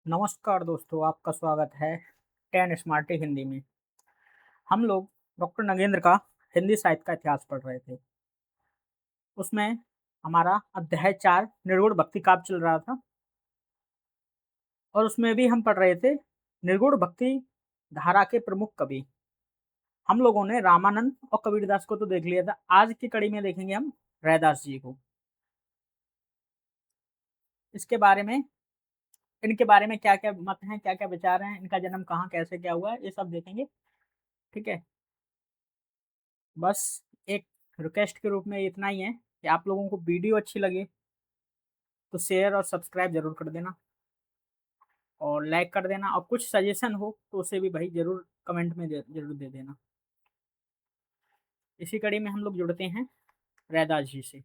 नमस्कार दोस्तों, आपका स्वागत है 10 स्मार्टी हिंदी में। हम लोग डॉक्टर नगेंद्र का हिंदी साहित्य का इतिहास पढ़ रहे थे। उसमें हमारा अध्याय 4 निर्गुण भक्ति काव्य चल रहा था और उसमें भी हम पढ़ रहे थे निर्गुण भक्ति धारा के प्रमुख कवि। हम लोगों ने रामानंद और कबीरदास को तो देख लिया था। आज की कड़ी में देखेंगे हम रैदास जी को। इसके बारे में इनके बारे में क्या-क्या मत हैं, क्या-क्या विचार हैं, इनका जन्म कहाँ कैसे क्या हुआ है, ये सब देखेंगे। ठीक है? बस एक रिक्वेस्ट के रूप में इतना ही है कि आप लोगों को वीडियो अच्छी लगे तो शेयर और सब्सक्राइब जरूर कर देना और लाइक कर देना, और कुछ सजेशन हो तो उसे भी भाई जरूर कमेंट में जरूर दे देना। इसी कड़ी में हम लोग जुड़ते हैं रैदास जी से।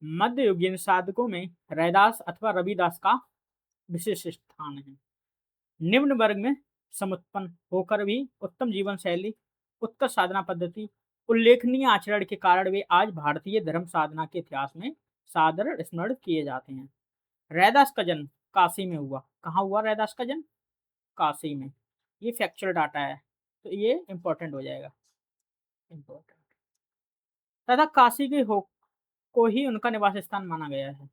मध्ययुगीन साधकों में रैदास अथवा रविदास का विशेष स्थान है। निम्न वर्ग में समुत्पन्न होकर भी उत्तम जीवन शैली, उत्कृष्ट साधना पद्धति, उल्लेखनीय आचरण के कारण वे आज भारतीय धर्म साधना के इतिहास में सादर स्मरण किए जाते हैं। रैदास का जन्म काशी में हुआ। कहाँ हुआ रैदास का जन्म? काशी में। ये फैक्चुअल डाटा है, तो ये इंपॉर्टेंट हो जाएगा। इंपॉर्टेंट तथा काशी के हो को ही उनका निवास स्थान माना गया है।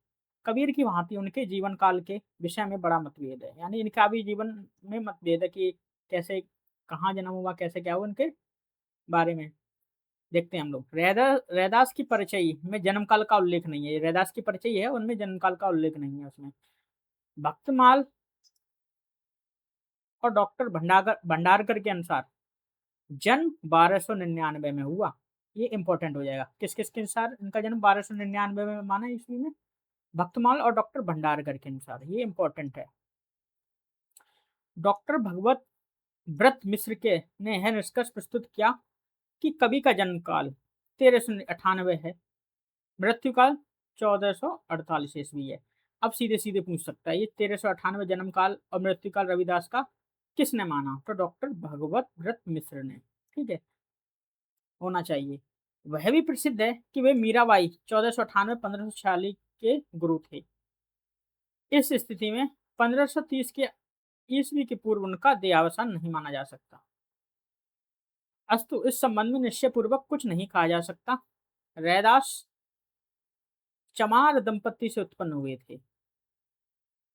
कबीर की भांति उनके जीवन काल के विषय में बड़ा मतभेद है, यानी इनका भी जीवन में मतभेद है कि कैसे, कहाँ जन्म हुआ, कैसे क्या हुआ, उनके बारे में देखते हैं हम लोग। रैदास की परिचय में जन्म काल का उल्लेख नहीं है। ये रैदास की परिचय है, उनमें जन्म काल का उल्लेख नहीं है उसमें। भक्तमाल और डॉक्टर भंडारकर के अनुसार जन्म 1299 में हुआ। ये इंपॉर्टेंट हो जाएगा। किस किस के अनुसार इनका जन्म 1299 में माना है ईस्वी में? भक्तमाल और डॉक्टर भंडारकर के अनुसार। ये इंपॉर्टेंट है। डॉक्टर भगवत व्रत मिश्र के ने यह निष्कर्ष प्रस्तुत किया कि कवि का जन्म काल 1398 है, मृत्यु काल 1448 ईस्वी है। अब सीधे सीधे पूछ सकता है ये 1398 जन्म काल और मृत्यु काल रविदास का किसने माना? तो डॉक्टर भगवत व्रत मिश्र ने। ठीक है, होना चाहिए। वह भी प्रसिद्ध है कि वे मीराबाई 1498-1546 के गुरु थे। इस स्थिति में 1530 के ईस्वी के पूर्व उनका देहावसान नहीं माना जा सकता। अस्तु इस संबंध में निश्चय पूर्वक कुछ नहीं कहा जा सकता। रैदास चमार दंपत्ति से उत्पन्न हुए थे।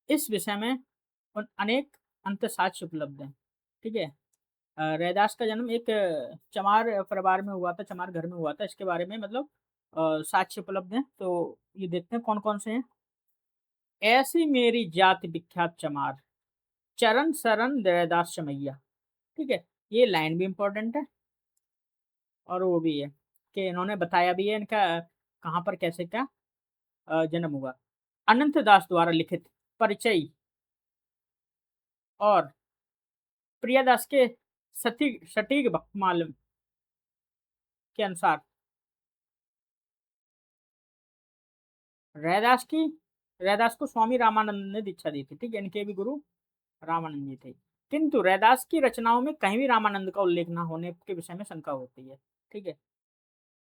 इस विषय में अनेक अंतसाक्ष्य उपलब्ध हैं। ठीक है, रैदास का जन्म एक चमार परिवार में हुआ था, चमार घर में हुआ था। इसके बारे में मतलब साक्ष्य उपलब्ध हैं। तो ये देखते हैं कौन कौन से हैं। ऐसी मेरी जाति विख्यात चमार, चरण शरण रैदास चमैया। ठीक है, ये लाइन भी इंपॉर्टेंट है और वो भी है कि इन्होंने बताया भी है इनका कहाँ पर कैसे क्या जन्म हुआ। अनंत दास द्वारा लिखित परिचय और प्रियदास के सटीक भक्तमाल के अनुसार रैदास की रैदास को स्वामी रामानंद ने दीक्षा दी थी। ठीक है, इनके भी गुरु रामानंद जी थे। किंतु रैदास की रचनाओं में कहीं भी रामानंद का उल्लेख न होने के विषय में शंका होती है। ठीक है,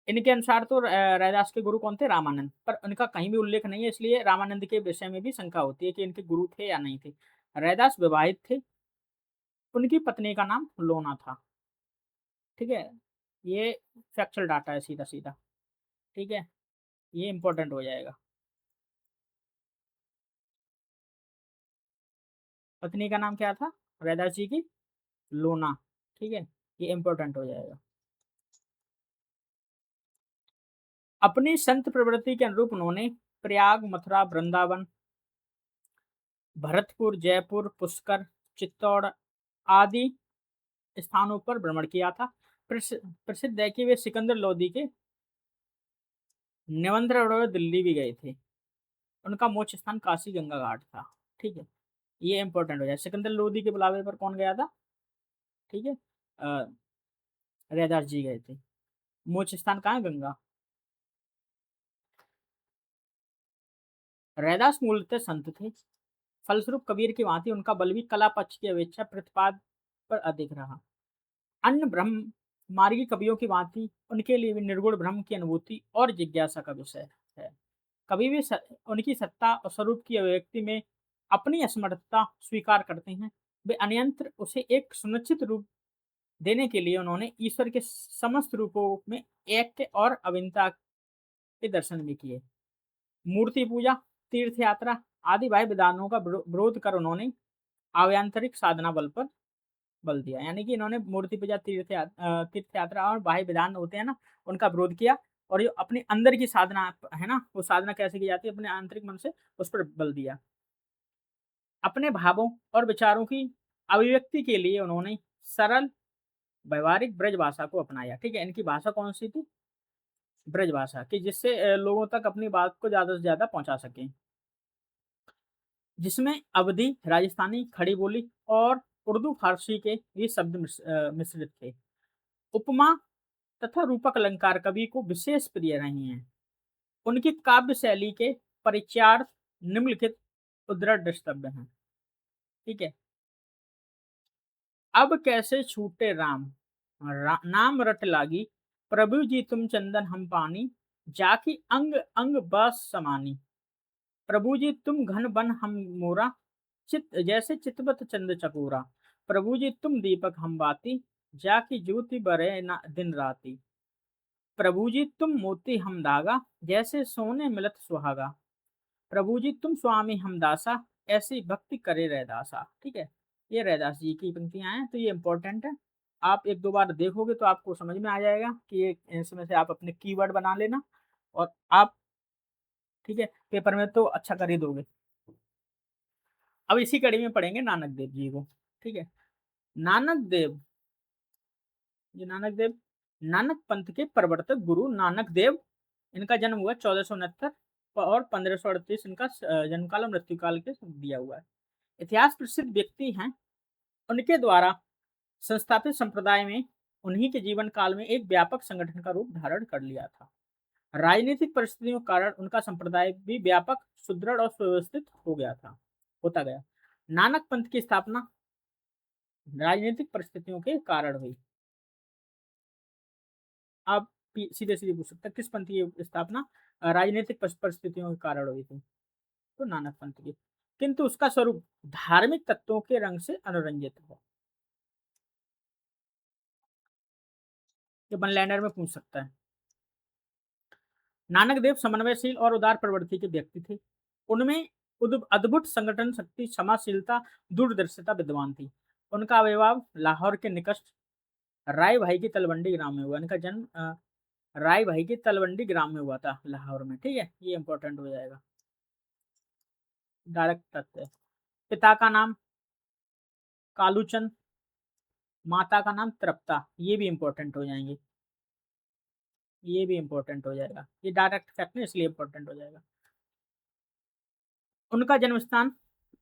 इनके अनुसार तो रैदास के गुरु कौन थे? रामानंद। पर उनका कहीं भी उल्लेख नहीं है, इसलिए रामानंद के विषय में भी शंका होती है कि इनके गुरु थे या नहीं थे। रैदास विवाहित थे। उनकी पत्नी का नाम लोना था। ठीक है, ये फैक्चुअल डाटा है सीधा सीधा। ठीक है, ये इंपॉर्टेंट हो जाएगा। पत्नी का नाम क्या था रैदास जी की? लोना। ठीक है, ये इंपॉर्टेंट हो जाएगा। अपनी संत प्रवृत्ति के अनुरूप उन्होंने प्रयाग, मथुरा, वृंदावन, भरतपुर, जयपुर, पुष्कर, चित्तौड़ आदि स्थानों पर भ्रमण किया था। प्रसिद्ध है कि वे सिकंदर लोदी के निमंत्रण और दिल्ली भी गए थे। उनका मोक्ष स्थान काशी गंगा घाट था। ठीक है, ये इंपॉर्टेंट हो जाए। सिकंदर लोदी के बुलावे पर कौन गया था? ठीक है, अ, रैदास जी गए थे। मोक्ष स्थान कहाँ है? गंगा। रैदास मूलतः संत थे। फलस्वरूप कबीर की भांति उनका बल भी कला पक्ष की अपेक्षा प्रतिपाद पर अधिक रहा। अन्य ब्रह्म मार्गी कवियों की भांति उनके लिए भी निर्गुण ब्रह्म की अनुभूति और जिज्ञासा का विषय है। कभी भी उनकी सत्ता और स्वरूप की अभिव्यक्ति में अपनी असमर्थता स्वीकार करते हैं। वे अनियंत्र उसे एक सुनिश्चित रूप देने के लिए उन्होंने ईश्वर के समस्त रूपों में ऐक्य और अभिन्नता के दर्शन भी किए। मूर्ति पूजा, तीर्थ यात्रा आदि बाह्य विधानों का विरोध कर उन्होंने आभ्यंतरिक साधना बल पर बल दिया। यानी कि इन्होंने मूर्ति पूजा, तीर्थ यात्रा और बाह्य विधान होते हैं ना, उनका विरोध किया और जो अपने अंदर की साधना है ना, वो साधना कैसे की जाती है अपने आंतरिक मन से, उस पर बल दिया। अपने भावों और विचारों की अभिव्यक्ति के लिए उन्होंने सरल व्यवहारिक ब्रज भाषा को अपनाया। ठीक है, इनकी भाषा कौन-सी थी? ब्रज भाषा कि जिससे लोगों तक अपनी बात को ज़्यादा से ज़्यादा पहुँचा सकें। जिसमें अवधी, राजस्थानी, खड़ी बोली और उर्दू फारसी के ये शब्द मिश्रित थे। उपमा तथा रूपक अलंकार कवि को विशेष प्रिय रही हैं। उनकी काव्य शैली के परिचार्थ निम्नलिखित उद्धृत द्रष्टव्य हैं। ठीक है। अब कैसे छूटे राम, नाम रट लागी, प्रभु जी तुम चंदन हम पानी, जाकी अंग अंग बस समानी। प्रभु जी तुम घन बन हम मोरा, चित जैसे चितवत चंद चकोरा। प्रभु जी तुम दीपक हम बाती, जाकी ज्योति बरे न दिन राती। प्रभु जी तुम मोती हम धागा, जैसे सोने मिलत सुहागा। प्रभु जी तुम स्वामी हम दासा, ऐसी भक्ति करे रैदासा। ठीक है, ये रैदास जी की पंक्तियां हैं, तो ये इंपॉर्टेंट है। आप एक दो बार देखोगे तो आपको समझ में आ जाएगा कि ये इसमें से आप अपने कीवर्ड बना लेना और आप, ठीक है, पेपर में तो अच्छा कर ही दोगे। अब इसी कड़ी में पढ़ेंगे नानक देव जी को। ठीक है, नानक देव, ये नानक देव नानक पंथ के प्रवर्तक गुरु नानक देव, इनका जन्म हुआ 1469 और 1538 इनका जन्मकाल और मृत्युकाल के दिया हुआ है। इतिहास प्रसिद्ध व्यक्ति हैं। उनके द्वारा संस्थापित संप्रदाय में उन्हीं के जीवन काल में एक व्यापक संगठन का रूप धारण कर लिया था। राजनीतिक परिस्थितियों के कारण उनका संप्रदाय भी व्यापक, सुदृढ़ और सुव्यवस्थित हो गया था, होता गया। नानक पंथ की स्थापना राजनीतिक परिस्थितियों के कारण हुई। आप सीधे सीधे पूछ सकते हैं किस पंथ की स्थापना राजनीतिक परिस्थितियों के कारण हुई थी, तो नानक पंथ की। किंतु उसका स्वरूप धार्मिक तत्वों के रंग से अनुरंजित है। ये वन लाइनर में पूछ सकता है। नानक देव समन्वयशील और उदार प्रवृत्ति के व्यक्ति थे। उनमें अद्भुत संगठन शक्ति, क्षमाशीलता, दूरदर्शिता विद्वान थी। उनका आविर्भाव लाहौर के निकट राय भाई की तलवंडी ग्राम में हुआ। इनका जन्म राय भाई के तलवंडी ग्राम में हुआ था, लाहौर में। ठीक है, ये इंपॉर्टेंट हो जाएगा। डायरेक्ट तथ्य। पिता का नाम कालूचंद, माता का नाम तृप्ता, ये भी इंपॉर्टेंट हो जाएंगे। ये भी इंपॉर्टेंट हो जाएगा, ये डायरेक्ट फैक्ट है इसलिए इंपॉर्टेंट हो जाएगा। उनका जन्म स्थान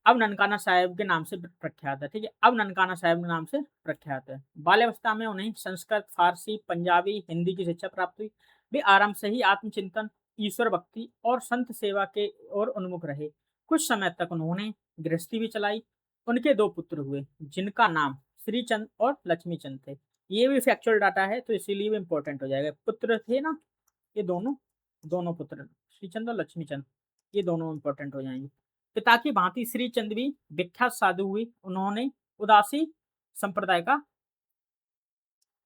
अब ननकाना साहिब के नाम से प्रख्यात है। ठीक है, अब ननकाना साहिब के नाम से प्रख्यात है। बाल्यावस्था में उन्हें संस्कृत, फारसी, पंजाबी, हिंदी की शिक्षा प्राप्त हुई। वे आरंभ से ही आत्मचिंतन, ईश्वर भक्ति और संत सेवा के ओर उन्मुख रहे। कुछ समय तक उन्होंने गृहस्थी भी चलाई। उनके दो पुत्र हुए, जिनका नाम श्रीचंद और लक्ष्मीचंद थे। ये भी फैक्चुअल डाटा है, तो इसीलिए भी इंपॉर्टेंट हो जाएगा। पुत्र थे ना ये दोनों, दोनों पुत्र श्रीचंद और लक्ष्मीचंद, ये दोनों इंपॉर्टेंट हो जाएंगे। पिता की भांति श्रीचंद भी विख्यात साधु हुए। उन्होंने उदासी संप्रदाय का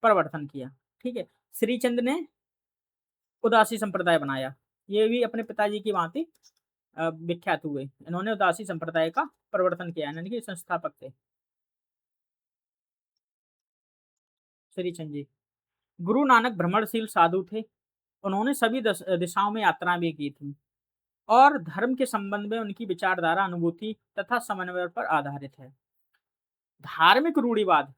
प्रवर्तन किया। ठीक है, श्रीचंद ने उदासी संप्रदाय बनाया। ये भी अपने पिताजी की भांति विख्यात हुए। इन्होंने उदासी संप्रदाय का प्रवर्तन किया, यानी कि संस्थापक थे श्रीचंद जी। गुरु नानक भ्रमणशील साधु थे। उन्होंने सभी दिशाओं में यात्राएं भी की थी और धर्म के संबंध में उनकी विचारधारा अनुभूति तथा समन्वय पर आधारित है। धार्मिक रूढ़िवाद,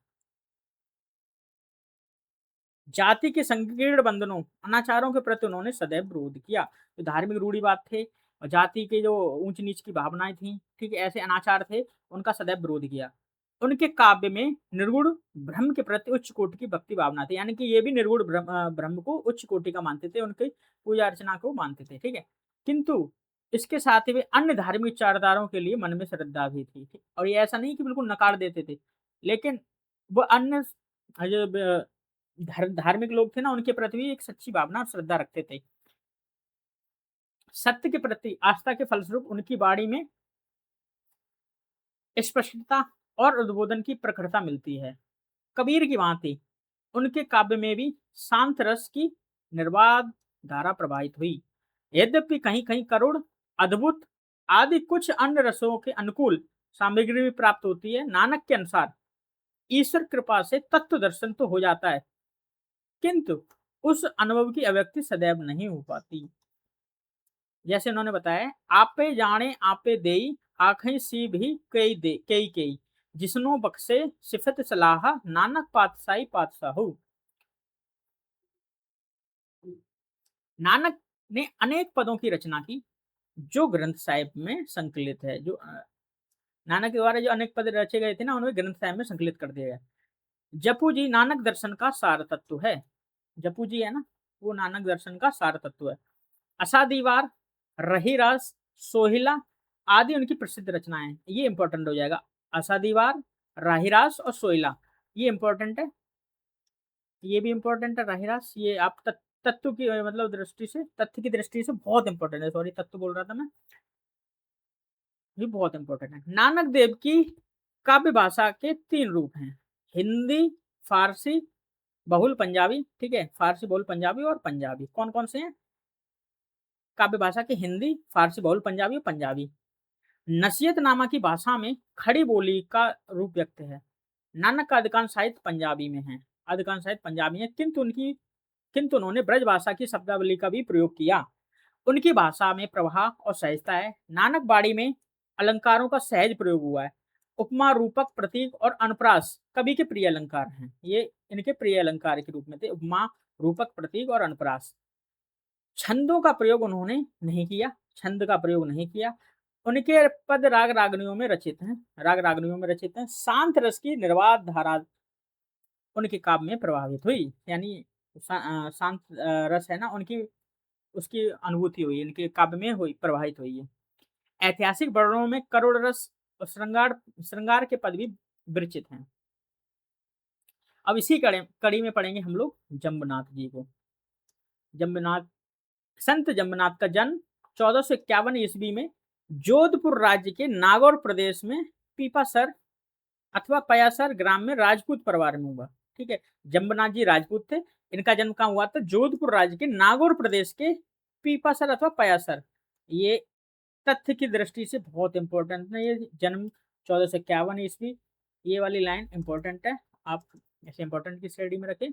जाति के संकीर्ण बंधनों, अनाचारों के प्रति उन्होंने सदैव विरोध किया। जो धार्मिक रूढ़िवाद थे और जाति के जो ऊंच नीच की भावनाएं थी, ठीक है, ऐसे अनाचार थे, उनका सदैव विरोध किया। उनके काव्य में निर्गुण ब्रह्म के प्रति उच्च कोटि की भक्ति भावना थी, यानी कि ये भी निर्गुण ब्रह्म को उच्च कोटि का मानते थे, उनकी पूजा अर्चना को मानते थे। ठीक है, किंतु इसके साथ ही वे अन्य धार्मिक विचारधाराओं के लिए मन में श्रद्धा भी थी। और ये ऐसा नहीं कि बिल्कुल नकार देते थे, लेकिन वो अन्य जो धार्मिक लोग थे ना, उनके प्रति भी एक सच्ची भावना और श्रद्धा रखते थे। सत्य के प्रति आस्था के फलस्वरूप उनकी वाणी में स्पष्टता और उद्बोधन की प्रखरता मिलती है। कबीर की भांति उनके काव्य में भी शांत रस की निर्बाध धारा प्रवाहित हुई। यद्यपि कहीं कहीं करुण, अद्भुत आदि कुछ अन्य रसों के अनुकूल सामग्री भी प्राप्त होती है। नानक के अनुसार ईश्वर कृपा से तत्व दर्शन तो हो जाता है, किंतु उस अनुभव की अभिव्यक्ति सदैव नहीं हो पाती। जैसे उन्होंने बताया, आपे जाने आपे देई आँखें सी भी कई दे कई कई जिसनो बख्शे सिफत सलाह नानक पातशाही पातशाहू। नानक ने अनेक पदों की रचना की जो ग्रंथ साहिब में संकलित है। जो नानक के द्वारा जो अनेक पद रचे गए थे ना, उन्हें ग्रंथ साहिब में संकलित कर दिया गया। जपू जी नानक दर्शन का सार तत्व है। जपू जी है ना, वो नानक दर्शन का सार तत्व है। असादीवार, रहीरास, सोहिला आदि उनकी प्रसिद्ध रचनाएं हैं। ये इंपॉर्टेंट हो जाएगा। असादीवार, राहिरास और सोहिला, ये इंपॉर्टेंट है। ये भी इंपॉर्टेंट है राहिरास। ये आप तत्व की मतलब दृष्टि से, तथ्य की दृष्टि से बहुत इंपॉर्टेंट है। सॉरी, तत्व बोल रहा था मैं। ये बहुत इंपॉर्टेंट है। नानक देव की काव्य भाषा के 3 रूप हैं। हिंदी, फारसी, बहुल पंजाबी। ठीक है, फारसी, बहुल पंजाबी और पंजाबी। कौन-कौन से हैं? काव्य भाषा के हिंदी, फारसी, बहुल पंजाबी और पंजाबी। नसीहतनामा की भाषा में खड़ी बोली का रूप व्यक्त है। नानक का अधिकांश साहित्य पंजाबी में है। अधिकांश साहित्य पंजाबी है, किंतु उन्होंने ब्रज भाषा की शब्दावली का भी प्रयोग किया। उनकी भाषा में प्रवाह और सहजता है। नानक बाड़ी में अलंकारों का सहज प्रयोग हुआ है। उपमा, रूपक, प्रतीक और अनुप्रास कवि के प्रिय अलंकार हैं। ये इनके प्रिय अलंकार के रूप में थे। उपमा, रूपक, प्रतीक और अनुप्रास। छंदों का प्रयोग उन्होंने नहीं किया। छंद का प्रयोग नहीं किया। उनके पद राग रागनियों में रचित हैं। राग रागनियों में रचित हैं। शांत रस की निर्बाध धारा उनके काव्य में प्रभावित हुई। यानी शांत रस है ना, उनकी उसकी अनुभूति हुई, इनके काव्य में हुई, प्रवाहित हुई है। ऐतिहासिक वर्णनों में करुण रस और श्रृंगार श्रृंगार के पद भी विरचित हैं। अब इसी कड़ी में पढ़ेंगे हम लोग जम्बनाथ जी को। जम्बनाथ, संत जम्बनाथ का जन्म 1451 ईस्वी में जोधपुर राज्य के नागौर प्रदेश में पीपासर अथवा पयासर ग्राम में राजपूत परिवार में हुआ। ठीक है, जम्बनाथ जी राजपूत थे। इनका जन्म कहाँ हुआ था? जोधपुर राज्य के नागौर प्रदेश के पीपासर अथवा पयासर। ये तथ्य की दृष्टि से बहुत इंपॉर्टेंट है। ये जन्म 1451 ईस्वी, ये वाली लाइन इंपॉर्टेंट है। आप ऐसे इंपॉर्टेंट की श्रेणी में रखें।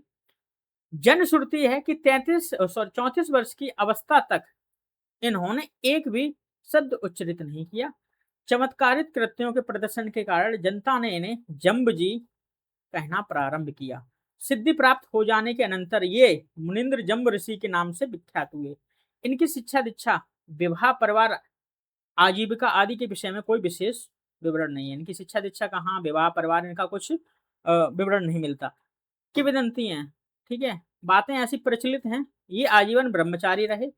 जनश्रुति है कि 34 वर्ष की अवस्था तक इन्होंने एक भी शब्द उच्चरित नहीं किया। चमत्कारिक कृत्यों के प्रदर्शन के कारण जनता ने इन्हें जम्ब जी कहना प्रारंभ किया। सिद्धि प्राप्त हो जाने के अनंतर ये मुनिंद्र जम्ब ऋषि के नाम से विख्यात हुए। इनकी शिक्षा दीक्षा, विवाह, परिवार, आजीविका आदि के विषय में कोई विशेष विवरण नहीं है। इनकी शिक्षा दीक्षा कहाँ, विवाह, परिवार, इनका कुछ विवरण नहीं मिलता। किंवदंती हैं, ठीक है, बातें ऐसी प्रचलित हैं। ये आजीवन ब्रह्मचारी रहे।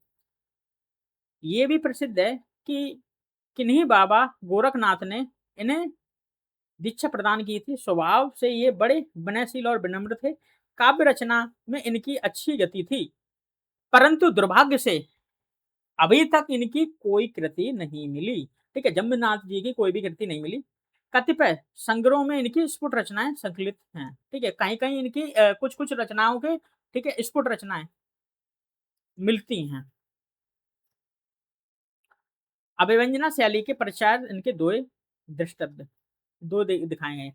ये भी प्रसिद्ध है कि किन्हीं बाबा गोरखनाथ ने इन्हें दीक्षा प्रदान की थी। स्वभाव से ये बड़े विनयशील और विनम्र थे। काव्य रचना में इनकी अच्छी गति थी, परंतु दुर्भाग्य से अभी तक इनकी कोई कृति नहीं मिली। ठीक है, जम्बनाथ जी की कोई भी कृति नहीं मिली। कतिपय संग्रहों में इनकी स्फुट रचनाएं संकलित हैं। ठीक है, कहीं कहीं इनकी कुछ कुछ रचनाओं के, ठीक है, स्फुट रचनाएं मिलती हैं। अभिव्यंजना शैली के प्रचार इनके दो दृष्टव्य, दिखाए गए।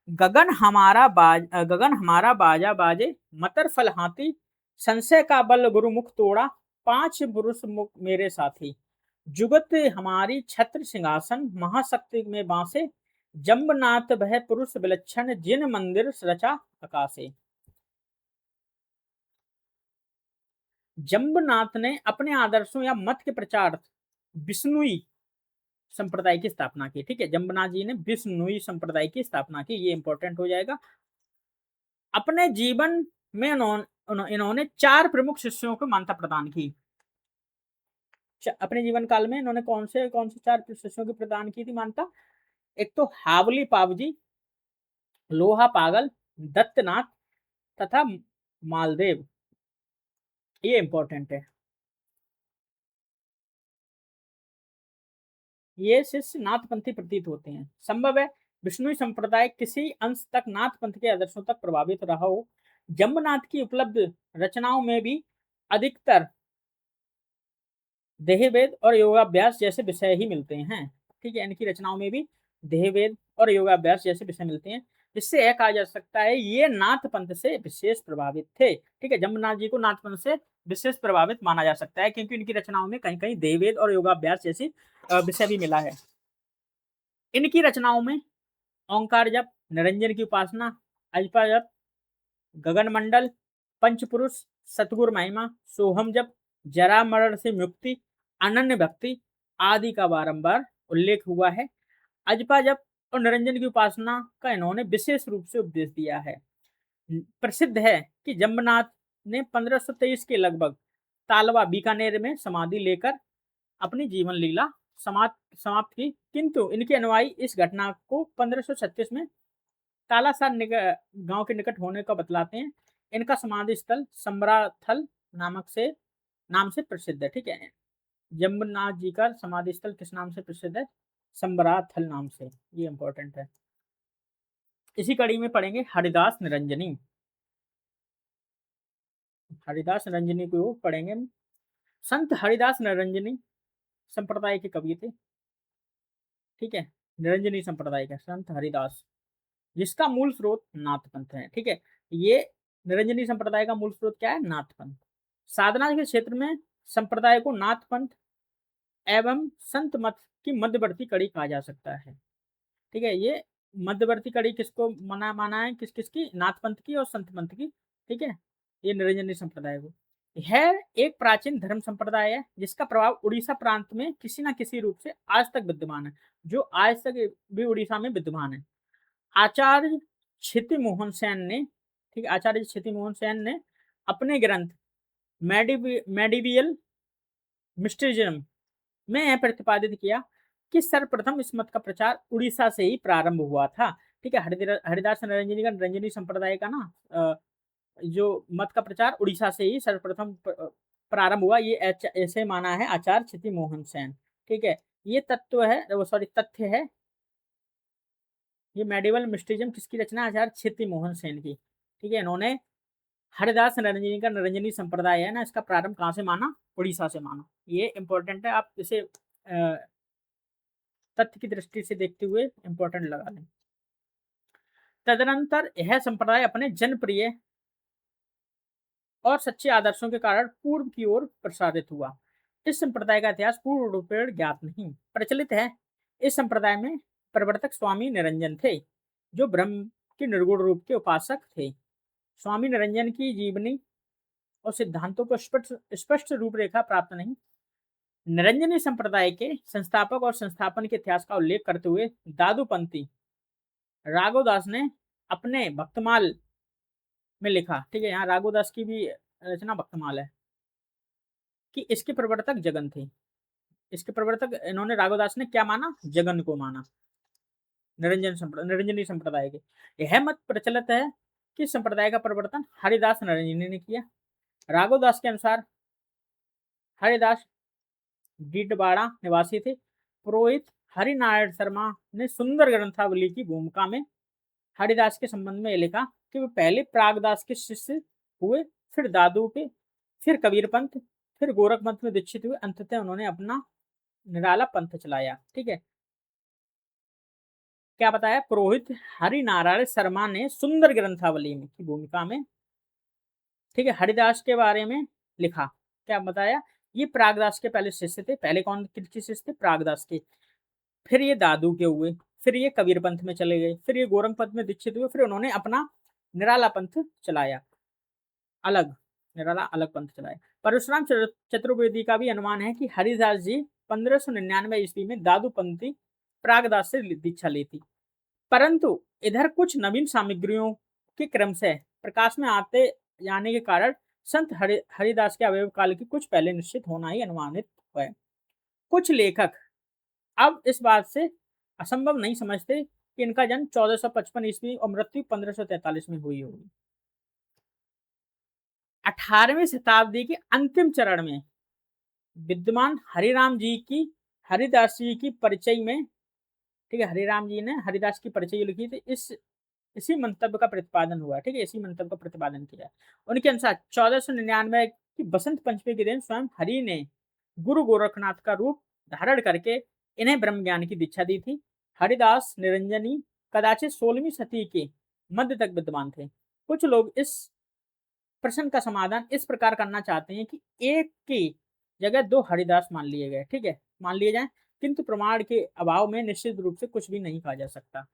गगन हमारा बाजा बाजे, मतर फल हाथी, संशय का बल गुरुमुख तोड़ा, 5 पुरुष मुख मेरे साथी, जुगत हमारी छत्र सिंहासन, महाशक्ति में बांसे, जम्बनाथ वह पुरुष विलक्षण, जिन मंदिर रचा आकाशे। जम्बनाथ ने अपने आदर्शों या मत के प्रचार विष्णुई संप्रदाय की स्थापना की। ठीक है, जम्बनाथ जी ने विष्णुई संप्रदाय की स्थापना की। ये इंपॉर्टेंट हो जाएगा। अपने जीवन में इन्होंने 4 प्रमुख शिष्यों को मान्यता प्रदान की। अपने जीवन काल में इन्होंने कौन से 4 शिष्यों की प्रदान की थी मान्यता? एक तो हावली पावजी, लोहा पागल, दत्तनाथ तथा मालदेव। ये इंपॉर्टेंट है। ये शिष्य नाथपंथी प्रतीत होते हैं। संभव है विष्णुई संप्रदाय किसी अंश तक नाथपंथ के आदर्शों तक प्रभावित रहा हो। जम्बनाथ की उपलब्ध रचनाओं में भी अधिकतर देहवेद और योगाभ्यास जैसे विषय ही मिलते हैं। ठीक है, इनकी रचनाओं में भी देहवेद और योगाभ्यास जैसे विषय मिलते हैं, जिससे यह कहा जा सकता है ये नाथ पंथ से विशेष प्रभावित थे। ठीक है, जम्बनाथ जी को नाथ पंथ से विशेष प्रभावित माना जा सकता है, क्योंकि इनकी रचनाओं में कहीं कहीं देहवेद और योगाभ्यास जैसी विषय भी मिला है। इनकी रचनाओं में ओंकार जप, निरंजन की उपासना, अजपा जप, गगन मंडल, पंचपुरुष, सतगुर महिमा, सोहम जप, जरा मरण से मुक्ति, अनन्य भक्ति आदि का बारंबार उल्लेख हुआ है। अजपा जप और निरंजन की उपासना का इन्होंने विशेष रूप से उपदेश दिया है। प्रसिद्ध है कि जम्बनाथ ने 1523 के लगभग तालवा बीकानेर में समाधि लेकर अपनी जीवन लीला समाप्त की, किंतु इनके अनुयायी इस घटना को 1536 में तालासर गांव के निकट होने का बतलाते हैं। इनका समाधि स्थल सम्राथल नाम से प्रसिद्ध है। ठीक है, जम्बनाथ जी का समाधि स्थल किस नाम से प्रसिद्ध है? सम्राथल नाम से। ये इंपॉर्टेंट है। इसी कड़ी में पढ़ेंगे हरिदास निरंजनी। हरिदास निरंजनी को पढ़ेंगे। संत हरिदास निरंजनी संप्रदाय के कवि थे। ठीक है, निरंजनी संप्रदाय का संत हरिदास, जिसका मूल स्रोत नाथ पंथ है। ठीक है, ये निरंजनी संप्रदाय का मूल स्रोत क्या है? नाथ पंथ। साधना के क्षेत्र में संप्रदाय को नाथ पंथ एवं संत मत की मध्यवर्ती कड़ी कहा जा सकता है। ठीक है, ये मध्यवर्ती कड़ी किसको माना है? किस किसकी? नाथ पंथ की और संत पंथ की। ठीक है, ये निरंजनी संप्रदाय को है। एक प्राचीन धर्म संप्रदाय है जिसका प्रभाव उड़ीसा प्रांत में किसी न किसी रूप से आज तक विद्यमान है, जो आज तक भी उड़ीसा में विद्यमान है। आचार्य क्षिति मोहन सेन ने, ठीक है, आचार्य क्षिति मोहन सेन ने अपने ग्रंथ मेडिवियल मिस्टिज्म में यह प्रतिपादित किया कि सर्वप्रथम इस मत का प्रचार उड़ीसा से ही प्रारंभ हुआ था। ठीक है, हरिदास निरंजनी का निरंजनी संप्रदाय का ना जो मत का प्रचार उड़ीसा से ही सर्वप्रथम प्रारंभ हुआ, ये ऐसे माना है आचार्य क्षिति मोहन सेन। ठीक है, ये तथ्य है। ये मेडिवल मिस्टिज्म किसकी रचना? आचार्य क्षिति मोहन सेन की। ठीक है, इन्होंने हरिदास निरंजनी का निरंजनी संप्रदाय है ना, इसका प्रारंभ कहाँ से माना? उड़ीसा से माना। ये इंपॉर्टेंट है, आप इसे तथ्य की दृष्टि से देखते हुए इंपॉर्टेंट लगा लें। तदनंतर यह संप्रदाय अपने जनप्रिय और सच्चे आदर्शों के कारण पूर्व की ओर प्रसारित हुआ। इस संप्रदाय का इतिहास पूर्ण रूपेण ज्ञात नहीं। प्रचलित है इस संप्रदाय में प्रवर्तक स्वामी निरंजन थे, जो ब्रह्म के निर्गुण रूप के उपासक थे। स्वामी निरंजन की जीवनी और सिद्धांतों को स्पष्ट रूपरेखा प्राप्त नहीं। निरंजनी संप्रदाय के संस्थापक और संस्थापन के इतिहास का उल्लेख करते हुए दादूपंथी राघवदास ने अपने भक्तमाल में लिखा। ठीक है, यहाँ राघवदास की भी रचना भक्तमाल है कि इसके प्रवर्तक जगन थे। इसके प्रवर्तक इन्होंने राघवदास ने क्या माना? जगन को माना। निरंजनी संप्रदाय के यह मत प्रचलित है कि संप्रदाय का प्रवर्तन हरिदास निरंजनी ने किया। राघवदास के अनुसार हरिदास डीडवाड़ा निवासी थे। पुरोहित हरिनारायण शर्मा ने सुंदर ग्रंथावली की भूमिका में हरिदास के संबंध में लिखा कि वे पहले प्रागदास के शिष्य हुए, फिर दादू के, फिर कबीर पंथ, फिर गोरख पंथ में दीक्षित हुए, अंततः उन्होंने अपना निराला पंथ चलाया। ठीक है, क्या बताया? पुरोहित हरिनारायण शर्मा ने सुंदर ग्रंथावली में की भूमिका में, ठीक है, हरिदास के बारे में लिखा। क्या बताया? ये प्रागदास के पहले शिष्य थे। पहले कौन किसके शिष्य थे? प्रागदास के। फिर ये दादू के हुए, फिर ये कबीर पंथ में चले गए, फिर ये गोरख पंथ में दीक्षित हुए, फिर उन्होंने अपना निराला पंथ चलाया, निराला अलग पंथ चलाया। परशुराम चतुर्वेदी का भी अनुमान है कि हरिदास जी 1599 ईस्वी में दादू पंथी प्रागदास से दीक्षा ली थी, परंतु इधर कुछ नवीन सामग्रियों के क्रम से प्रकाश में आते जाने के कारण संत हरिदास के अवयव काल की कुछ पहले निश्चित होना ही अनुमानित है। कुछ लेखक अब इस बात से असंभव नहीं समझते कि इनका जन्म 1455 ईस्वी और मृत्यु 1543 में हुई होगी। 18वीं शताब्दी के अंतिम चरण में विद्यमान हरिराम जी की हरिदास जी की परिचय में, ठीक है, हरिराम जी ने हरिदास की परिचय लिखी थी, इसी मंतव्य का प्रतिपादन हुआ, ठीक है, इसी मंतव्य का प्रतिपादन किया। उनके अनुसार 1499 की बसंत पंचमी के दिन स्वयं हरि ने गुरु गोरखनाथ का रूप धारण करके इन्हें ब्रह्म ज्ञान की दीक्षा दी थी। हरिदास निरंजनी कदाचित 16वीं सदी के मध्य तक विद्वान थे। कुछ लोग इस प्रश्न का समाधान इस प्रकार करना चाहते हैं कि एक की जगह दो हरिदास मान लिए गए, ठीक है, मान लिए जाएं, किंतु प्रमाण के अभाव में निश्चित रूप से कुछ भी नहीं कहा जा सकता।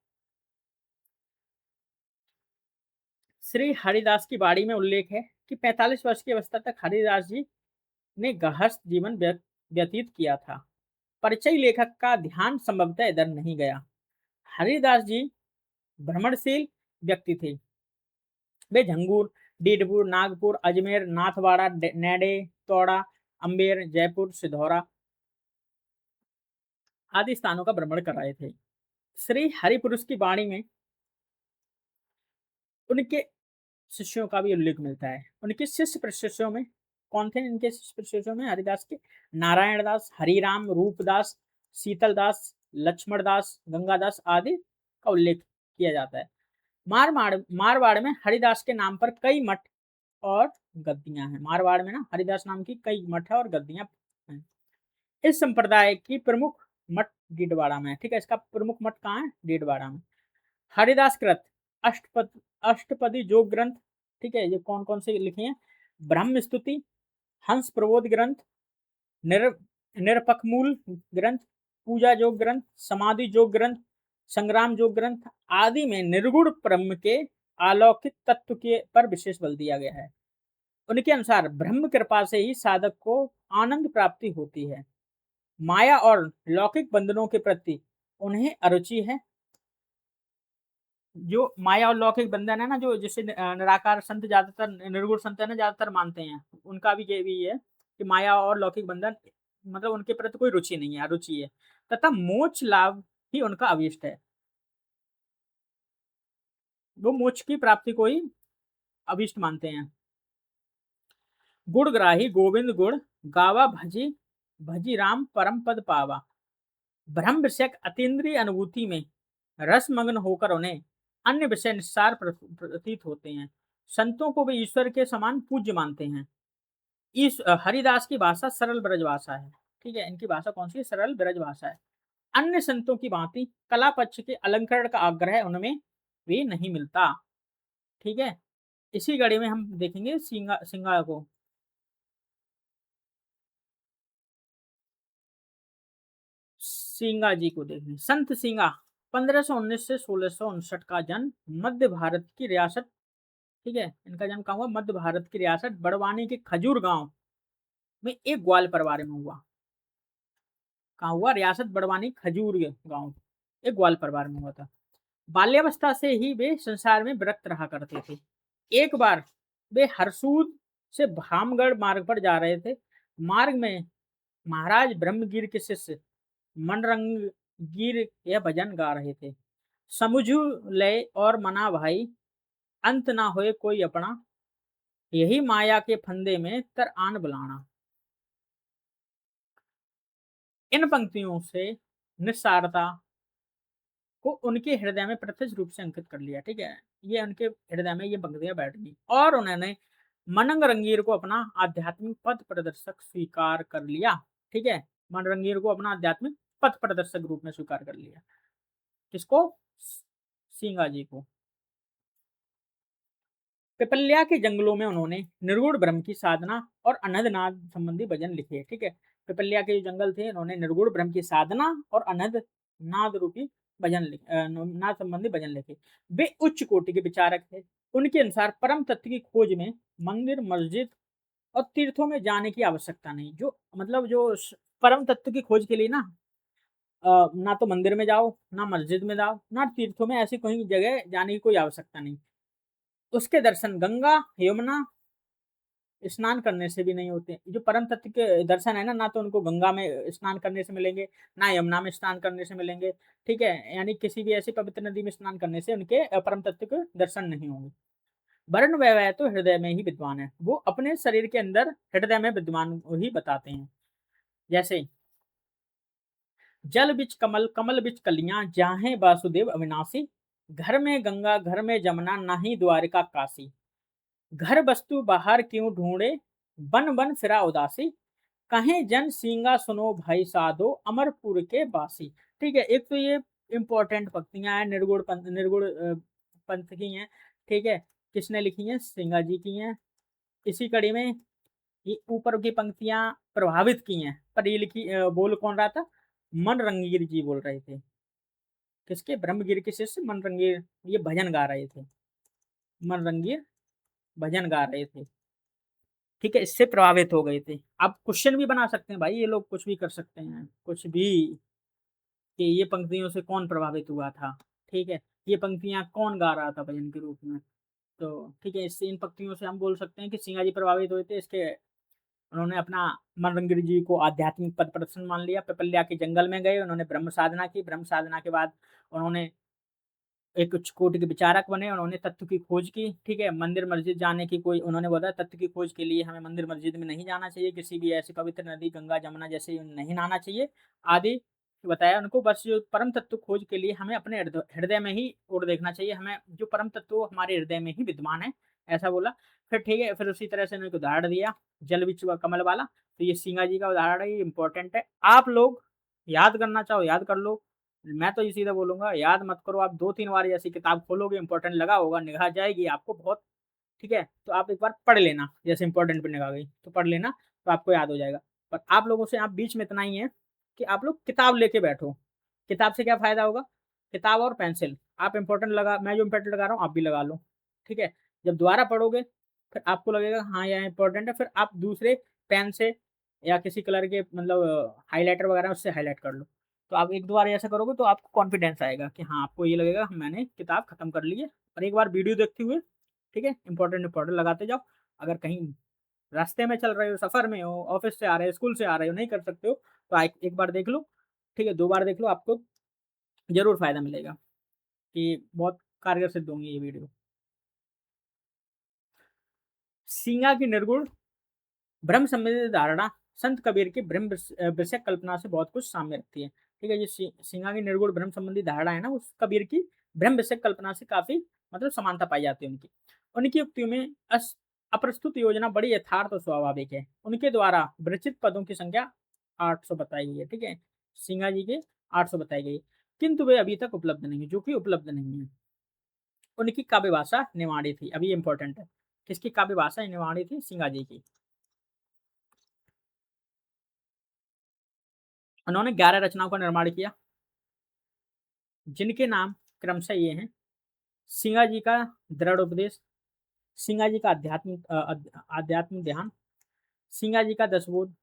श्री हरिदास की बाड़ी में उल्लेख है कि 45 वर्ष की अवस्था तक हरिदास जी ने गृहस्थ जीवन व्यतीत किया था। परिचय लेखक का ध्यान संभवतः इधर नहीं गया। हरिदास जी भ्रमणशील व्यक्ति थे। वे झंगूर, डीडपुर, नागपुर, अजमेर, नाथवाड़ा, नेडे, तोड़ा, अम्बेर, जयपुर, सिधौरा आदि स्थानों का भ्रमण कर रहे थे। श्री हरिपुरुष की वाणी में उनके शिष्यों का भी उल्लेख मिलता है। उनके शिष्य प्रशिष्यों में कौन थे? इनके शिष्य प्रशिष्यों में हरिदास के नारायण दास, हरिराम, रूपदास, शीतल दास, लक्ष्मण दास, गंगादास आदि का उल्लेख किया जाता है। मारवाड़ में हरिदास के नाम पर कई मठ और गद्दियां हैं। मारवाड़ में ना हरिदास नाम की कई मठ है और गद्दियां हैं। इस संप्रदाय की प्रमुख मठ डीडवाड़ा में है, ठीक है, इसका प्रमुख मठ कहाँ है? डीडवाड़ा में। हरिदास कृत अष्टपदी योग ग्रंथ, ठीक है, ये कौन कौन से लिखे हैं? ब्रह्म स्तुति, हंस प्रबोध ग्रंथ, निर निरपकमूल ग्रंथ, पूजा योग ग्रंथ, समाधि योग ग्रंथ, संग्राम योग ग्रंथ आदि में निर्गुण ब्रह्म के अलौकिक तत्व के पर विशेष बल दिया गया है। उनके अनुसार ब्रह्म कृपा से ही साधक को आनंद प्राप्ति होती है। माया और लौकिक बंधनों के प्रति उन्हें अरुचि है। जो माया और लौकिक बंधन है ना, जो जिसे निराकार संत ज्यादातर, निर्गुण संत है ना, ज्यादातर मानते हैं, उनका भी ये भी है कि माया और लौकिक बंधन मतलब उनके प्रति कोई रुचि नहीं है, अरुचि है, तथा मोक्ष लाभ ही उनका अभीष्ट है। वो मोक्ष की प्राप्ति को ही अभीष्ट मानते हैं। गुणग्राही गोविंद गुण गावा भजी, भजी राम परम पद पावा। ब्रह्म विषयक अतीन्द्रिय अनुभूति में रसमग्न होकर उन्हें अन्य विषय निस्सार प्रतीत होते हैं। संतों को वे ईश्वर के समान पूज्य मानते हैं। इस हरिदास की भाषा सरल ब्रज भाषा है, ठीक है, इनकी भाषा कौन सी है? सरल ब्रज भाषा है। अन्य संतों की भांति कला पक्ष के अलंकरण का आग्रह उनमें भी नहीं मिलता, ठीक है। इसी कड़ी में हम देखेंगे सिंगा को। सिंगा जी को देखें। संत सिंगा 1519 से 1659 का जन्म मध्य भारत की रियासत, ठीक है, इनका जन्म कहाँ हुआ? मध्य भारत की रियासत बड़वानी के खजूर गांव में एक ग्वाल परिवार में हुआ। कहाँ हुआ? रियासत बड़वानी खजूर गांव, एक ग्वाल परिवार में हुआ था। बाल्यावस्था से ही वे संसार में विरक्त रहा करते थे। एक बार वे हरसूद से भामगढ़ मार्ग पर जा रहे थे। मार्ग में महाराज ब्रह्मगिर के शिष्य मनरंगीर यह भजन गा रहे थे। समुझू लय और मना भाई, अंत ना होए कोई अपना, यही माया के फंदे में तर आन बुलाना। इन पंक्तियों से निस्सारता को उनके हृदय में प्रत्यक्ष रूप से अंकित कर लिया, ठीक है, ये उनके हृदय में ये पंक्तियां बैठ गई और उन्होंने मनंग रंगीर को अपना आध्यात्मिक पथ प्रदर्शक स्वीकार कर लिया, ठीक है, मनरंगीर को अपना आध्यात्मिक पथ प्रदर्शक रूप में स्वीकार कर लिया। किसको? सिंगा जी को। पिपल्या के जंगलों में उन्होंने निर्गुण ब्रह्म की साधना और अनहद नाद संबंधी भजन लिखे, ठीक है, पिपल्या के जो जंगल थे, उन्होंने निर्गुण ब्रह्म की साधना और अनहद नाद रूपी भजन नाद संबंधी भजन लिखे। वे उच्च कोटि के विचारक थे। उनके अनुसार परम तत्व की खोज में मंदिर, मस्जिद और तीर्थों में जाने की आवश्यकता नहीं। जो मतलब जो परम तत्व की खोज के लिए ना, ना तो मंदिर में जाओ, ना मस्जिद में जाओ, ना तीर्थों में, ऐसी कोई जगह जाने की कोई आवश्यकता नहीं। उसके दर्शन गंगा, यमुना स्नान करने से भी नहीं होते। जो परम तत्व के दर्शन है ना, ना तो उनको गंगा में स्नान करने से मिलेंगे, ना यमुना में स्नान करने से मिलेंगे, ठीक है, यानी किसी भी ऐसी पवित्र नदी में स्नान करने से उनके परम तत्व के दर्शन नहीं होंगे। वर्ण वैभव तो हृदय में ही विद्वान है। वो अपने शरीर के अंदर हृदय में विद्वान ही बताते हैं। जैसे जल बिच कमल, कमल बिच कलियाँ, जाहें वासुदेव अविनाशी। घर में गंगा, घर में जमुना, नाही द्वारिका काशी। घर वस्तु बाहर क्यों ढूँढे, बन बन फिरा उदासी। कहें जन सींगा सुनो भाई साधो, अमरपुर के बासी। ठीक है, एक तो ये इम्पोर्टेंट पंक्तियाँ हैं, निर्गुण पंथ की हैं, ठीक है? किसने लिखी हैं? सिंगा जी की हैं। इसी कड़ी में ये ऊपर की पंक्तियाँ प्रभावित की हैं, पर ये बोल कौन रहा था? मनरंगीर जी बोल रहे थे। किसके? ब्रह्मगिरि के शिष्य मनरंगीर, ये भजन गा रहे थे। मनरंगीर भजन गा रहे थे। ठीक है, इससे प्रभावित हो गए थे। आप क्वेश्चन भी बना सकते हैं भाई, ये लोग कुछ भी कर सकते हैं, कुछ भी, कि ये पंक्तियों से कौन प्रभावित हुआ था, ठीक है? ये पंक्तियाँ कौन गा रहा था भजन के रूप में? तो ठीक है, इससे इन पंक्तियों से हम बोल सकते हैं कि सिंहा जी प्रभावित हुए थे। इसके उन्होंने अपना मनरंगीर जी को आध्यात्मिक पद प्रदर्शन मान लिया, पिपल्या के जंगल में गए, उन्होंने ब्रह्म साधना की, ब्रह्म साधना के बाद उन्होंने एक उच्च कोटि के विचारक बने, उन्होंने तत्व की खोज की, ठीक है? मंदिर मस्जिद जाने की कोई उन्होंने बताया तत्व की खोज के लिए हमें मंदिर मस्जिद में नहीं जाना चाहिए, किसी भी ऐसी पवित्र नदी, गंगा, जमुना जैसे नहीं नहाना चाहिए, आदि बताया उनको। बस जो परम तत्व खोज के लिए हमें अपने हृदय में ही ओर देखना चाहिए, हमें जो परम तत्व हमारे हृदय में ही विद्यमान है, ऐसा बोला। फिर ठीक है, फिर उसी तरह से उन्होंने एक उदाहरण दिया, जल बिच व कमल वाला। तो ये सिंगा जी का उदाहरण है, ये इम्पोर्टेंट है। आप लोग याद करना चाहो याद कर लो, मैं तो ये सीधा बोलूँगा याद मत करो, आप 2-3 बार ऐसी किताब खोलोगे, इम्पोर्टेंट लगा होगा, निगाह जाएगी आपको बहुत, ठीक है? तो आप एक बार पढ़ लेना, जैसे इम्पोर्टेंट पे निगाह गई, तो पढ़ लेना, तो आपको याद हो जाएगा। पर आप लोगों से आप बीच में इतना ही है कि आप लोग किताब लेके बैठो। किताब से क्या फ़ायदा होगा? किताब और पेंसिल, आप इम्पोर्टेंट लगा मैं जो इम्पोर्टेंट लगा रहा हूँ, आप भी लगा लो, ठीक है? जब दोबारा पढ़ोगे, फिर आपको लगेगा हाँ, यह इम्पोर्टेंट है, फिर आप दूसरे पेन से या किसी कलर के मतलब हाइलाइटर वगैरह उससे हाइलाइट कर लो। तो आप 1-2 बार ऐसा करोगे तो आपको कॉन्फिडेंस आएगा कि हाँ, आपको ये लगेगा मैंने किताब खत्म कर ली है, और एक बार वीडियो देखते हुए, ठीक है? इम्पोर्टेंट लगाते जाओ। अगर कहीं रास्ते में चल रहे हो, सफ़र में हो, ऑफ़िस से आ रहे हो, स्कूल से आ रहे हो, नहीं कर सकते हो, तो एक बार देख लो, ठीक है? 2 बार देख लो, आपको ज़रूर फ़ायदा मिलेगा, कि बहुत कारगर सिद्ध होंगी ये वीडियो। सींगा की निर्गुण ब्रह्म संबंधी धारणा संत कबीर की विषयक कल्पना से बहुत कुछ साम्य रखती है। ठीक है, ये सिंगा की निर्गुण ब्रह्म संबंधी धारणा है ना, उस कबीर की ब्रह्म विषयक कल्पना से काफ़ी मतलब समानता पाई जाती है उनकी। उनकी उक्तियों में अप्रस्तुत योजना बड़ी यथार्थ और स्वाभाविक है। उनके द्वारा विरचित पदों की संख्या 800 बताई गई है, ठीक है? सिंगा जी के 800 बताई गई है, किंतु वे अभी तक उपलब्ध नहीं है, जो कि उपलब्ध नहीं है। उनकी काव्य भाषा निमाड़ी थी, अभी इम्पोर्टेंट है। किसकी काव्य भाषा निमाड़ी थी? सिंगा जी की। उन्होंने 11 रचनाओं का निर्माण किया, जिनके नाम क्रमशः ये हैं: सिंगा जी का दृढ़ उपदेश, सिंगा जी का आध्यात्मिक ध्यान, सिंगा जी का दशबोध,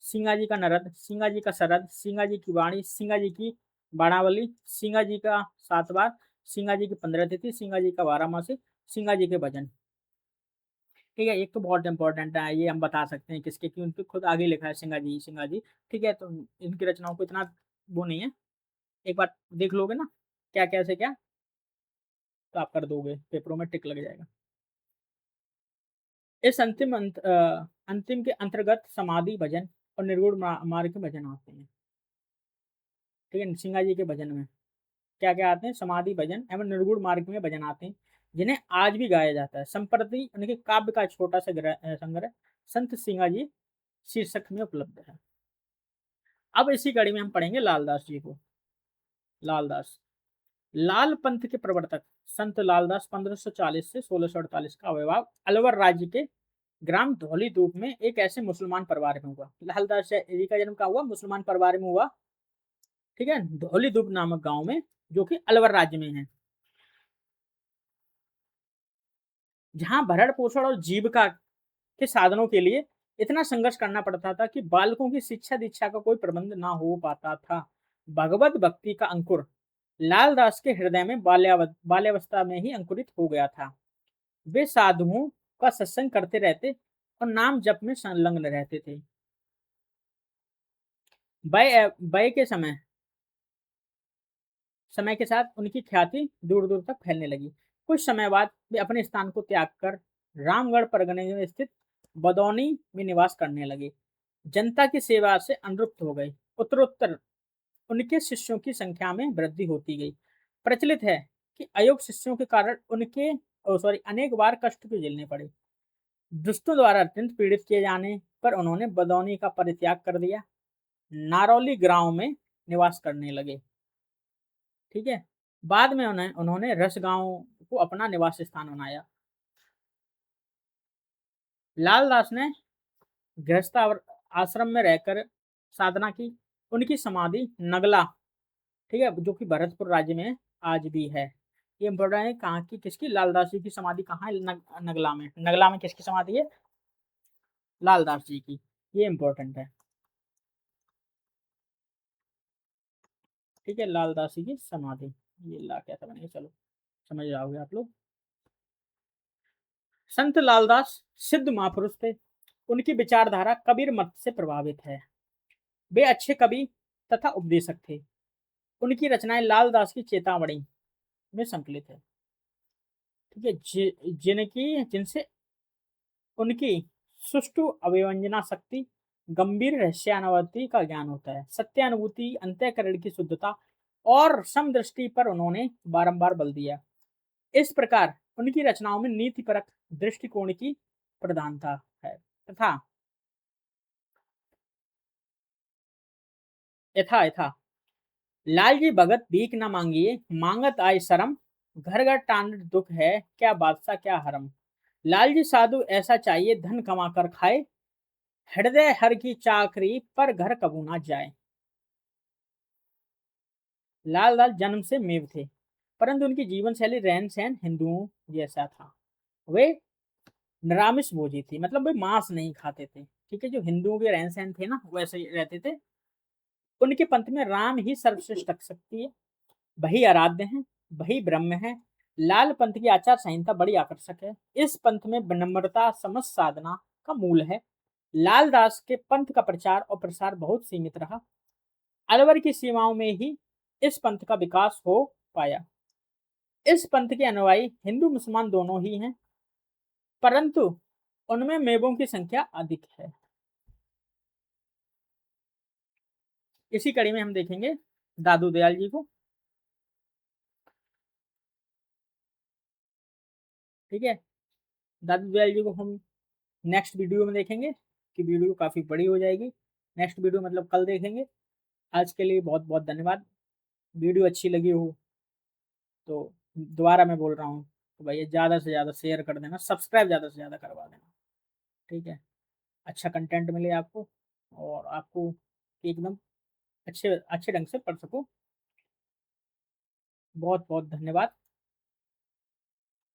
सिंगा जी का नरद, सिंगा जी का सरद, सिंगा जी की वाणी, सिंगा जी की बाणावली, सिंगा जी का सातवार, सिंगा जी की 15 तिथि, सिंगा जी का बारहमासी, सिंगा जी के भजन। ठीक है, एक तो बहुत इंपॉर्टेंट है, ये हम बता सकते हैं किसके, कि उनके खुद आगे लिखा है सिंगा जी, ठीक है? तो इनकी रचनाओं को इतना वो नहीं है, एक बार देख लोगे ना क्या कैसे क्या, तो आप कर दोगे, पेपरों में टिक लग जाएगा। इस अंतिम के अंतर्गत समाधि भजन और निर्गुण मार्ग के भजन आते हैं। ठीक है, सिंगा जी के भजन में क्या क्या आते हैं? समाधि भजन एवं निर्गुण मार्ग में भजन आते हैं, जिन्हें आज भी गाया जाता है। संप्रति उनके काव्य का छोटा सा संग्रह संत सिंगा जी शीर्षक में उपलब्ध है। अब इसी कड़ी में हम पढ़ेंगे लालदास जी को। लालदास लाल पंथ के प्रवर्तक संत लालदास 1540 से 1648 का आविर्भाव अलवर राज्य के ग्राम धौलीदूप में एक ऐसे मुसलमान परिवार में हुआ। लालदास जी का जन्म कहाँ हुआ? मुसलमान परिवार में हुआ, ठीक है? धौलीदूप नामक गांव में, जो कि अलवर राज्य में है, जहां भरण पोषण और जीविका के साधनों के लिए इतना संघर्ष करना पड़ता था कि बालकों की शिक्षा दीक्षा का कोई प्रबंध ना हो पाता था। भगवत भक्ति का अंकुर लालदास के हृदय में बाल्यावस्था में ही अंकुरित हो गया था। वे साधुओं का सत्संग करते रहते और नाम जप में संलग्न रहते थे। वय के समय के साथ उनकी ख्याति दूर दूर तक फैलने लगी। कुछ समय बाद वे अपने स्थान को त्याग कर रामगढ़ परगने में स्थित बदौनी में निवास करने लगे। जनता की सेवा से अनुरक्त हो गए। उत्तरोत्तर उनके शिष्यों की संख्या में वृद्धि होती गई। प्रचलित है कि अयोग्य शिष्यों के कारण उनके अनेक बार कष्ट भी झेलने पड़े। दुष्टों द्वारा अत्यंत पीड़ित किए जाने पर उन्होंने बदौनी का परित्याग कर दिया, नारौली गांव में निवास करने लगे। ठीक है। बाद में उन्होंने रस गांव को अपना निवास स्थान बनाया। लालदास ने गृहस्थ आश्रम में रहकर साधना की। उनकी समाधि नगला, ठीक है, जो कि भरतपुर राज्य में आज भी है। ये इम्पोर्टेंट है, कहाँ की, किसकी, लालदास जी की समाधि कहाँ है, नगला में। नगला में किसकी समाधि है, लालदास जी की। ये इम्पोर्टेंट है। ठीक है, लालदास जी की समाधि, ये ला कैसा बनेगा, चलो समझ जाओगे आप लोग। संत लालदास सिद्ध महापुरुष थे। उनकी विचारधारा कबीर मत से प्रभावित है। वे अच्छे कवि तथा उपदेशक थे। उनकी रचनाएं लालदास की चेतावनी में संकलित है। ठीक है, जिनसे उनकी सुष्ठु अभिव्यंजना शक्ति, गंभीर रहस्यानुभूति का ज्ञान होता है। सत्यानुभूति, अंतःकरण की शुद्धता और समदृष्टि पर उन्होंने बारंबार बल दिया। इस प्रकार उनकी रचनाओं में नीतिपरक दृष्टिकोण की प्रधानता है तथा यथा यथा लाल जी भगत भीख न मांगिए, मांगत आय शरम, घर घर टांड दुख है, क्या बादशाह क्या हरम। लाल जी साधु ऐसा चाहिए, धन कमा कर खाए, हृदय हर की चाकरी पर घर कबू ना जाए। लाल जन्म से मेव थे, परंतु उनकी जीवन शैली रहन सहन हिंदुओं जैसा था। वे निरामिष भोजी थी, मतलब वे मांस नहीं खाते थे। ठीक है, जो हिंदुओं के रहन सहन थे ना, वैसे ही रहते थे। उनके पंथ में राम ही सर्वश्रेष्ठ शक्ति है, वही आराध्य है, वही ब्रह्म है। लाल पंथ की आचार संहिता बड़ी आकर्षक है। इस पंथ में विनम्रता समझ साधना का मूल है। लालदास के पंथ का प्रचार और प्रसार बहुत सीमित रहा। अलवर की सीमाओं में ही इस पंथ का विकास हो पाया। इस पंथ के अनुयायी हिंदू मुसलमान दोनों ही हैं, परंतु उनमें मेवों की संख्या अधिक है। इसी कड़ी में हम देखेंगे दादू दयाल जी को। ठीक है, दादू दयाल जी को हम नेक्स्ट वीडियो में देखेंगे, कि वीडियो काफ़ी बड़ी हो जाएगी। नेक्स्ट वीडियो मतलब कल देखेंगे। आज के लिए बहुत बहुत धन्यवाद। वीडियो अच्छी लगी हो तो दोबारा मैं बोल रहा हूँ तो भैया ज़्यादा से ज़्यादा शेयर कर देना, सब्सक्राइब ज़्यादा से ज़्यादा करवा देना। ठीक है, अच्छा कंटेंट मिले आपको और आपको एकदम अच्छे अच्छे ढंग से पढ़ सको। बहुत बहुत धन्यवाद।